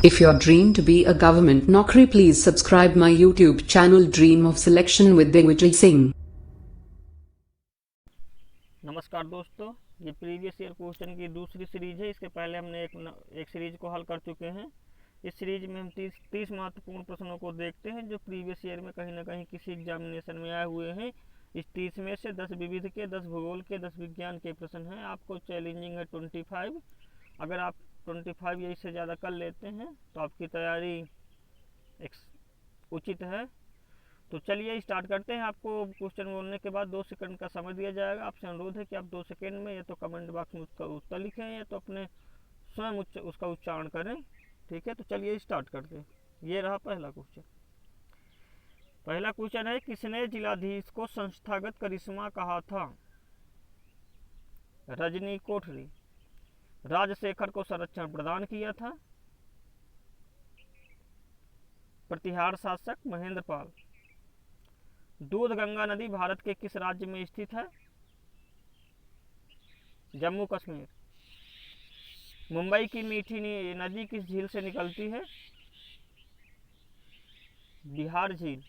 If your dream to be a government naukri, please subscribe my YouTube channel Dream of Selection with Digvijay Singh. नमस्कार दोस्तों, ये previous year question की दूसरी series है। इसके पहले हमने एक सीरीज को हल कर चुके हैं। इस सीरीज में हम 30 महत्वपूर्ण प्रश्नों को देखते हैं जो प्रीवियस ईयर में कहीं ना कहीं किसी एग्जामिनेशन में आए हुए हैं। इस 30 में से 10 विविध के, 10 भूगोल के, 10 विज्ञान के प्रश्न हैं। आपको चैलेंजिंग है 25। अगर आप 25 या इससे ज़्यादा कर लेते हैं तो आपकी तैयारी उचित है। तो चलिए स्टार्ट करते हैं। आपको क्वेश्चन बोलने के बाद 2 सेकंड का समय दिया जाएगा। आपसे अनुरोध है कि आप 2 सेकंड में या तो कमेंट बॉक्स में उसका उत्तर लिखें या तो अपने स्वयं उसका उच्चारण करें। ठीक है, तो चलिए स्टार्ट करते हैं। ये रहा पहला क्वेश्चन। पहला क्वेश्चन है, किसने जिलाधीश को संस्थागत करिश्मा कहा था? रजनी कोठरी। राजशेखर को संरक्षण प्रदान किया था। प्रतिहार शासक महेंद्र पाल। दूध गंगा नदी भारत के किस राज्य में स्थित है? जम्मू कश्मीर। मुंबई की मीठी नदी किस झील से निकलती है? बिहार झील।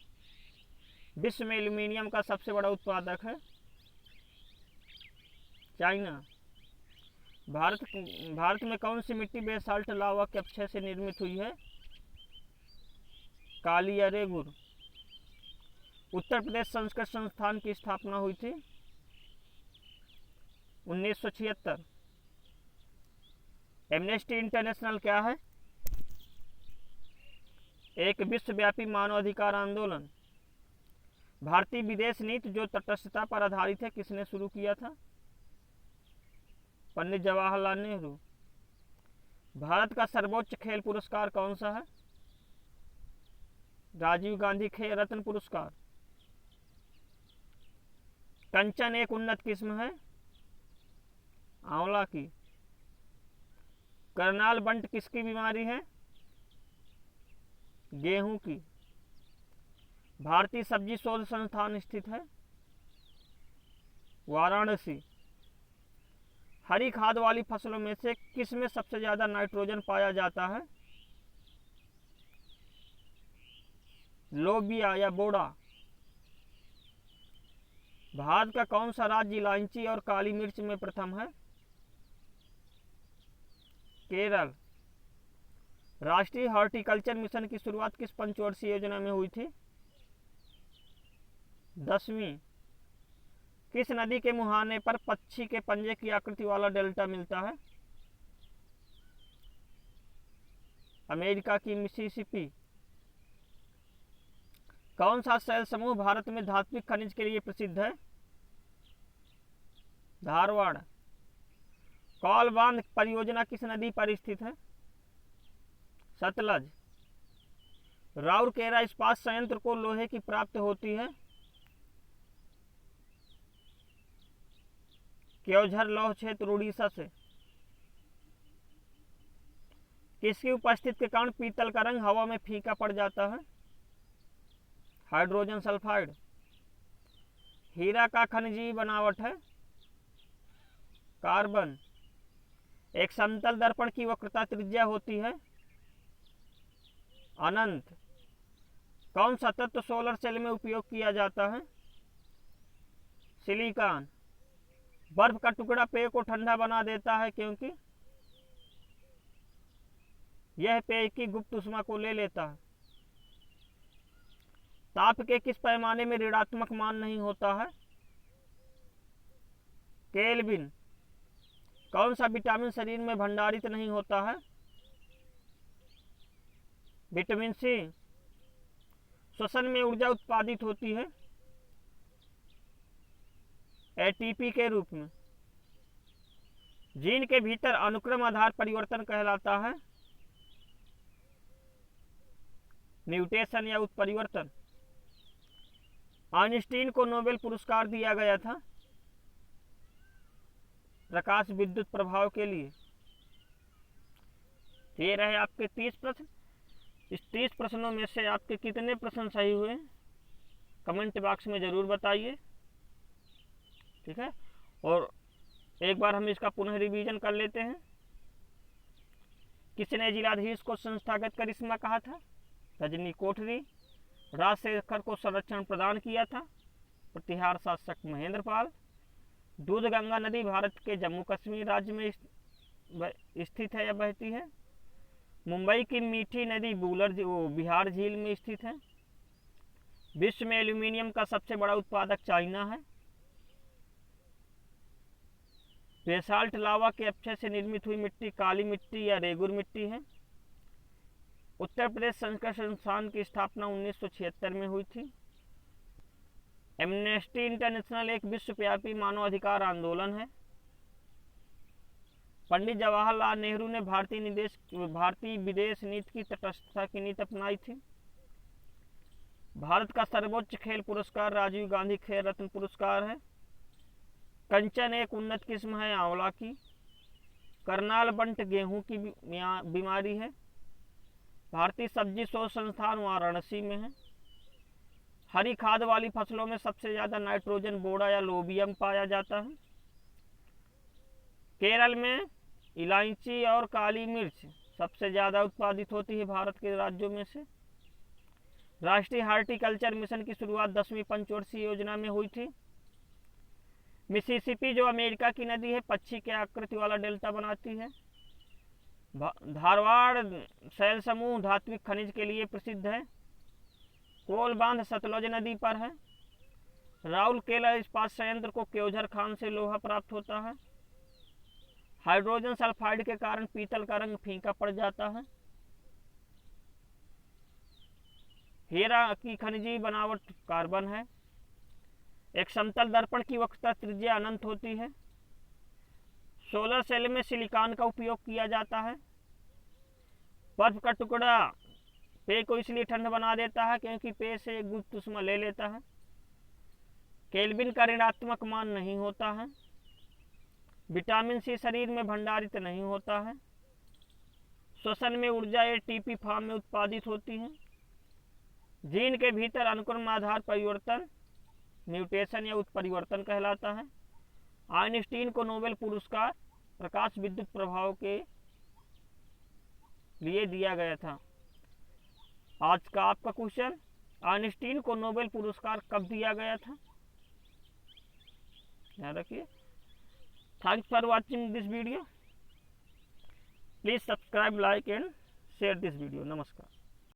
विश्व में एल्यूमीनियम का सबसे बड़ा उत्पादक है? चाइना। भारत में कौन सी मिट्टी बेसाल्ट लावा के अपक्षय से निर्मित हुई है? काली या रेगुर। उत्तर प्रदेश संस्कृत संस्थान की स्थापना हुई थी? 1976। एमनेस्टी इंटरनेशनल क्या है? एक विश्वव्यापी मानवाधिकार आंदोलन। भारतीय विदेश नीति जो तटस्थता पर आधारित है किसने शुरू किया था? पंडित जवाहरलाल नेहरू। भारत का सर्वोच्च खेल पुरस्कार कौन सा है? राजीव गांधी खेल रत्न पुरस्कार। कंचन एक उन्नत किस्म है? आंवला की। करनाल बंट किसकी बीमारी है? गेहूं की। भारतीय सब्जी शोध संस्थान स्थित है? वाराणसी। हरी खाद वाली फसलों में से किस में सबसे ज्यादा नाइट्रोजन पाया जाता है? लोबिया या बोड़ा। भारत का कौन सा राज्य इलायची और काली मिर्च में प्रथम है? केरल। राष्ट्रीय हॉर्टिकल्चर मिशन की शुरुआत किस पंचवर्षीय योजना में हुई थी? 10वीं। किस नदी के मुहाने पर पक्षी के पंजे की आकृति वाला डेल्टा मिलता है? अमेरिका की मिसिसिपी। कौन सा शैल समूह भारत में धात्विक खनिज के लिए प्रसिद्ध है? धारवाड़। कौल बांध परियोजना किस नदी पर स्थित है? सतलज। राउरकेला इस्पात संयंत्र को लोहे की प्राप्त होती है? क्योंझर लौह क्षेत्र उड़ीसा से। किसकी उपस्थिति के कारण पीतल का रंग हवा में फीका पड़ जाता है? Hydrogen sulphide. हीरा का खनिजीय बनावट है? कार्बन। एक समतल दर्पण की वक्रता त्रिज्या होती है? अनंत। कौन सा तत्व सोलर सेल में उपयोग किया जाता है? सिलिकॉन। बर्फ का टुकड़ा पेय को ठंडा बना देता है क्योंकि यह पेय की गुप्त ऊष्मा को ले लेता है। ताप के किस पैमाने में ऋणात्मक मान नहीं होता है? केल्विन। कौन सा विटामिन शरीर में भंडारित नहीं होता है? Vitamin C. श्वसन में ऊर्जा उत्पादित होती है? एटीपी के रूप में। जीन के भीतर अनुक्रम आधार परिवर्तन कहलाता है? म्यूटेशन या उत्परिवर्तन। आइंस्टीन को नोबेल पुरस्कार दिया गया था? प्रकाश विद्युत प्रभाव के लिए। ये रहे आपके 30 प्रश्न। इस 30 प्रश्नों में से आपके कितने प्रश्न सही हुए कमेंट बॉक्स में ज़रूर बताइए। ठीक है, और एक बार हम इसका पुनः रिवीजन कर लेते हैं किसने जिलाधीश को संस्थागत करिश्मा कहा था? रजनी कोठरी। राजशेखर को संरक्षण प्रदान किया था? प्रतिहार शासक महेंद्र पाल। दूधगंगा नदी भारत के जम्मू कश्मीर राज्य में स्थित है या बहती है? मुंबई की मीठी नदी बूलर बिहार झील में स्थित है। विश्व में एल्यूमिनियम का सबसे बड़ा उत्पादक चाइना है। बेसाल्ट लावा के अपक्षय से निर्मित हुई मिट्टी काली मिट्टी या रेगुर मिट्टी है। उत्तर प्रदेश संस्कृत संस्थान की स्थापना 1976 में हुई थी। एमनेस्टी इंटरनेशनल एक विश्वव्यापी मानवाधिकार आंदोलन है। पंडित जवाहरलाल नेहरू ने भारतीय विदेश नीति की तटस्थता की नीति अपनाई थी। भारत का सर्वोच्च खेल पुरस्कार राजीव गांधी खेल रत्न पुरस्कार है। कंचन एक उन्नत किस्म है आंवला की। करनाल बंट गेहूं की बीमारी है। भारतीय सब्जी शोध संस्थान वाराणसी में है। हरी खाद वाली फसलों में सबसे ज्यादा नाइट्रोजन बोड़ा या लोबियम पाया जाता है। केरल में इलायची और काली मिर्च सबसे ज्यादा उत्पादित होती है भारत के राज्यों में से। राष्ट्रीय हार्टिकल्चर मिशन की शुरुआत 10वीं पंचवर्षीय योजना में हुई थी। मिसिसिपी जो अमेरिका की नदी है पक्षी के आकृति वाला डेल्टा बनाती है। धारवाड़ शैल समूह धात्विक खनिज के लिए प्रसिद्ध है। कोल बांध सतलुज नदी पर है। राउरकेला इस्पात संयंत्र को क्योझर खान से लोहा प्राप्त होता है। हाइड्रोजन सल्फाइड के कारण पीतल का रंग फीका पड़ जाता है। हीरा की खनिजी बनावट कार्बन है। एक समतल दर्पण की वक्रता त्रिज्या अनंत होती है। सोलर सेल में सिलिकॉन का उपयोग किया जाता है। बर्फ का टुकड़ा पेय को इसलिए ठंड बना देता है क्योंकि पेय से गुप्त ऊष्मा ले लेता है। केल्विन का ऋणात्मक मान नहीं होता है। विटामिन सी शरीर में भंडारित नहीं होता है। श्वसन में ऊर्जा एटीपी फॉर्म में उत्पादित होती है। जीन के भीतर अनुक्रम आधार परिवर्तन म्यूटेशन या उत्परिवर्तन कहलाता है। आइंस्टीन को नोबेल पुरस्कार प्रकाश विद्युत प्रभाव के लिए दिया गया था। आज का आपका क्वेश्चन, आइंस्टीन को नोबेल पुरस्कार कब दिया गया था? ध्यान रखिए। Thanks for watching this video. Please subscribe, like and share this video. नमस्कार।